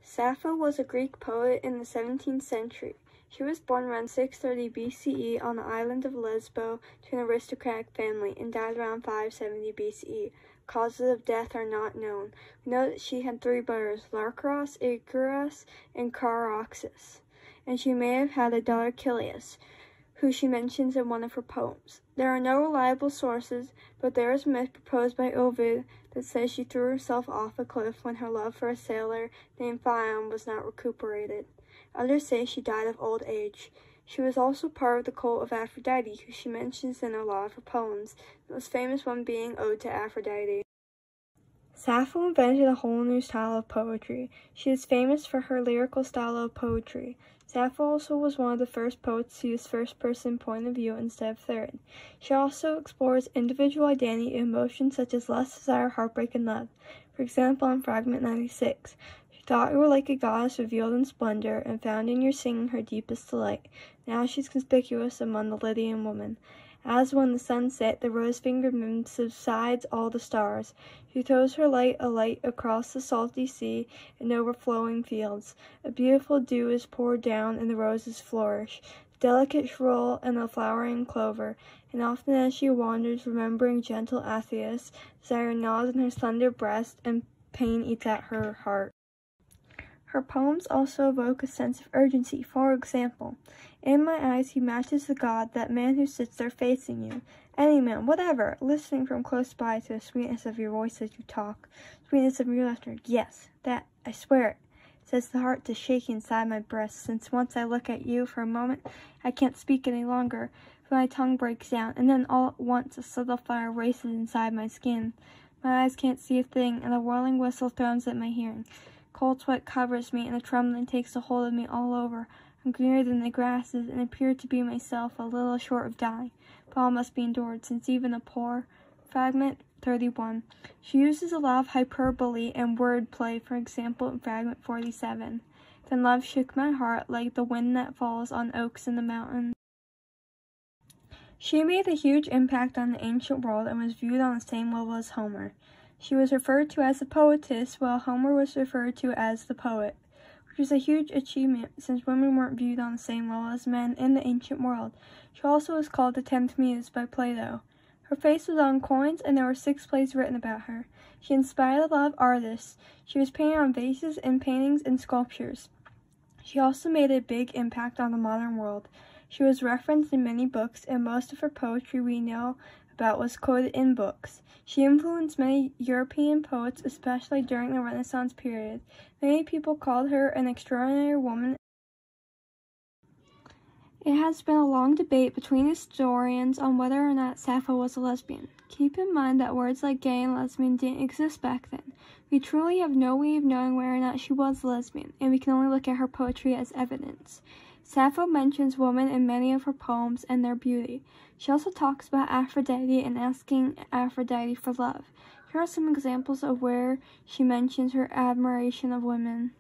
Sappho was a Greek poet in the 17th century. She was born around 630 BCE on the island of Lesbos to an aristocratic family and died around 570 BCE. Causes of death are not known. We know that she had 3 brothers, Larcharos, Icarus, and Charaxus, and she may have had a daughter, Chileus, who she mentions in one of her poems. There are no reliable sources, but there is a myth proposed by Ovid that says she threw herself off a cliff when her love for a sailor named Phaon was not recuperated. Others say she died of old age. She was also part of the cult of Aphrodite, who she mentions in a lot of her poems, the most famous one being Ode to Aphrodite. Sappho invented a whole new style of poetry. She is famous for her lyrical style of poetry. Sappho also was one of the first poets to use first-person point of view instead of third. She also explores individual identity and emotions such as lust, desire, heartbreak, and love. For example, in Fragment 96, she thought you were like a goddess revealed in splendor and found in your singing her deepest delight. Now she's conspicuous among the Lydian women. As when the sun set, the rose-fingered moon subsides all the stars. She throws her light across the salty sea and overflowing fields. A beautiful dew is poured down and the roses flourish, delicate shrill and the flowering clover. And often as she wanders, remembering gentle Atheus, desire gnaws in her slender breast and pain eats at her heart. Her poems also evoke a sense of urgency. For example, in my eyes he matches the god, that man who sits there facing you. Any man, whatever, listening from close by to the sweetness of your voice as you talk, sweetness of your laughter. Yes, that, I swear it, says the heart to shake inside my breast, since once I look at you for a moment, I can't speak any longer, for my tongue breaks down, and then all at once a subtle fire races inside my skin. My eyes can't see a thing, and a whirling whistle thrones at my hearing. Cold sweat covers me, and a trembling takes a hold of me all over. I'm greener than the grasses, and appear to be myself, a little short of dying. But all must be endured, since even a poor... Fragment 31. She uses a lot of hyperbole and wordplay, for example, in Fragment 47. Then love shook my heart like the wind that falls on oaks in the mountains. She made a huge impact on the ancient world and was viewed on the same level as Homer. She was referred to as the poetess, while Homer was referred to as the poet, which was a huge achievement since women weren't viewed on the same level as men in the ancient world. She also was called the 10th Muse by Plato. Her face was on coins, and there were 6 plays written about her. She inspired a lot of artists. She was painted on vases and paintings and sculptures. She also made a big impact on the modern world. She was referenced in many books, and most of her poetry we know about was quoted in books. She influenced many European poets, especially during the Renaissance period. Many people called her an extraordinary woman. It has been a long debate between historians on whether or not Sappho was a lesbian. Keep in mind that words like gay and lesbian didn't exist back then. We truly have no way of knowing whether or not she was a lesbian, and we can only look at her poetry as evidence. Sappho mentions women in many of her poems and their beauty. She also talks about Aphrodite and asking Aphrodite for love. Here are some examples of where she mentions her admiration of women.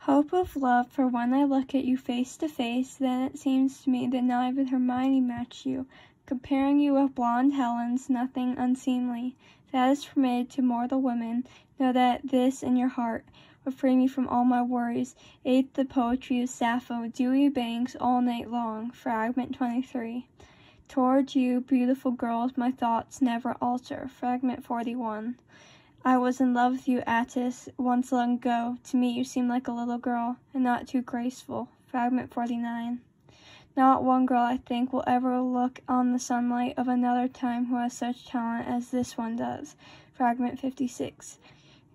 Hope of love, for when I look at you face to face, then it seems to me that not even Hermione matched you. Comparing you with blonde Helen's nothing unseemly. That is permitted to mortal women. Know that this in your heart would free me from all my worries. Ate the poetry of Sappho, dewy banks all night long. Fragment 23. Towards you, beautiful girls, my thoughts never alter. Fragment 41. I was in love with you, Attis, once long ago. To me you seemed like a little girl, and not too graceful. Fragment 49. Not one girl, I think, will ever look on the sunlight of another time who has such talent as this one does. Fragment 56.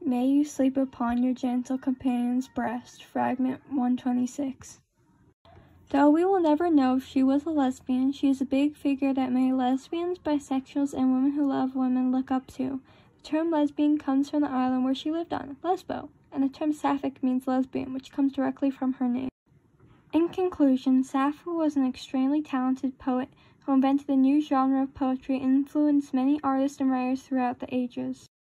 May you sleep upon your gentle companion's breast. Fragment 126. Though we will never know if she was a lesbian, she is a big figure that many lesbians, bisexuals, and women who love women look up to. The term lesbian comes from the island where she lived on, Lesbos, and the term sapphic means lesbian, which comes directly from her name. In conclusion, Sappho was an extremely talented poet who invented a new genre of poetry and influenced many artists and writers throughout the ages.